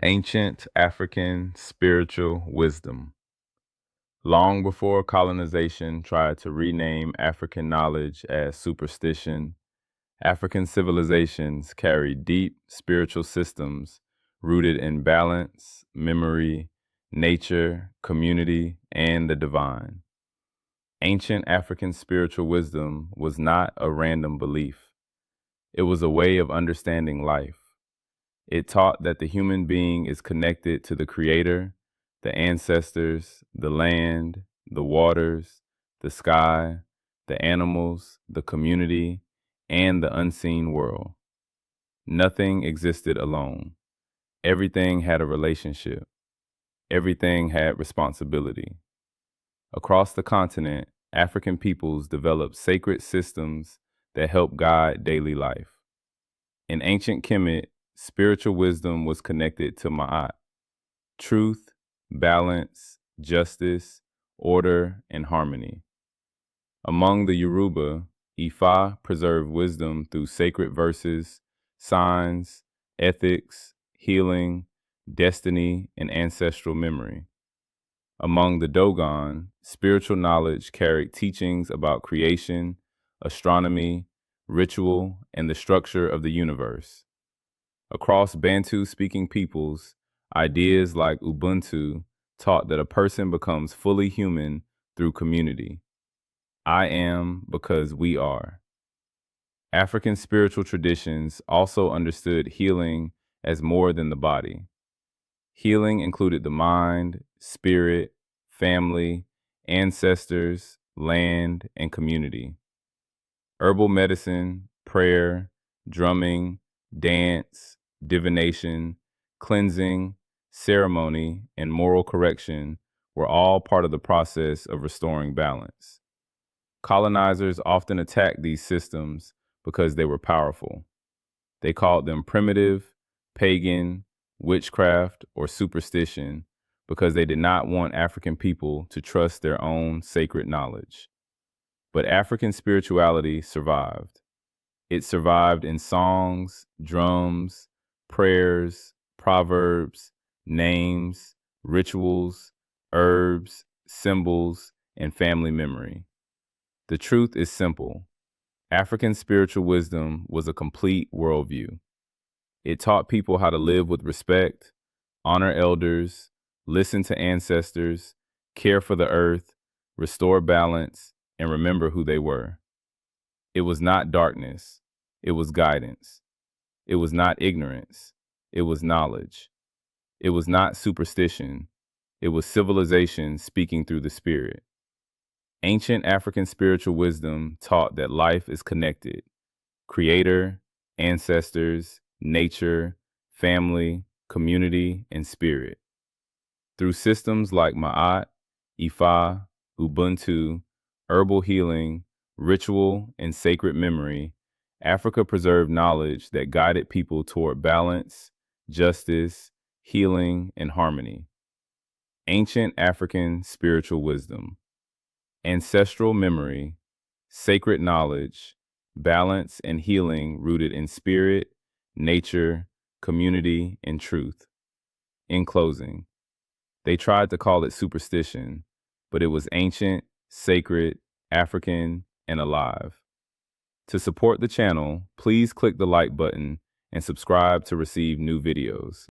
Ancient African spiritual wisdom. Long before colonization tried to rename African knowledge as superstition, African civilizations carried deep spiritual systems rooted in balance, memory, nature, community, and the divine. Ancient African spiritual wisdom was not a random belief. It was a way of understanding life. It taught that the human being is connected to the Creator, the ancestors, the land, the waters, the sky, the animals, the community, and the unseen world. Nothing existed alone. Everything had a relationship. Everything had responsibility. Across the continent, African peoples developed sacred systems that help guide daily life. In ancient Kemet, spiritual wisdom was connected to Ma'at, truth, balance, justice, order, and harmony. Among the Yoruba, Ifa preserved wisdom through sacred verses, signs, ethics, healing, destiny, and ancestral memory. Among the Dogon, spiritual knowledge carried teachings about creation, astronomy, ritual, and the structure of the universe. Across Bantu-speaking peoples, ideas like Ubuntu taught that a person becomes fully human through community. I am because we are. African spiritual traditions also understood healing as more than the body. Healing included the mind, spirit, family, ancestors, land, and community. Herbal medicine, prayer, drumming, dance, divination, cleansing, ceremony, and moral correction were all part of the process of restoring balance. Colonizers often attacked these systems because they were powerful. They called them primitive, pagan, witchcraft, or superstition because they did not want African people to trust their own sacred knowledge. But African spirituality survived. It survived in songs, drums, prayers, proverbs, names, rituals, herbs, symbols, and family memory. The truth is simple. African spiritual wisdom was a complete worldview. It taught people how to live with respect, honor elders, listen to ancestors, care for the earth, restore balance, and remember who they were. It was not darkness. It was guidance. It was not ignorance. It was knowledge. It was not superstition. It was civilization speaking through the spirit. Ancient African spiritual wisdom taught that life is connected. Creator, ancestors, nature, family, community, and spirit. Through systems like Ma'at, Ifa, Ubuntu, herbal healing, ritual, and sacred memory, Africa preserved knowledge that guided people toward balance, justice, healing, and harmony. Ancient African spiritual wisdom. Ancestral memory, sacred knowledge, balance, and healing rooted in spirit, nature, community, and truth. In closing, they tried to call it superstition, but it was ancient, sacred, African, and alive. To support the channel, please click the like button and subscribe to receive new videos.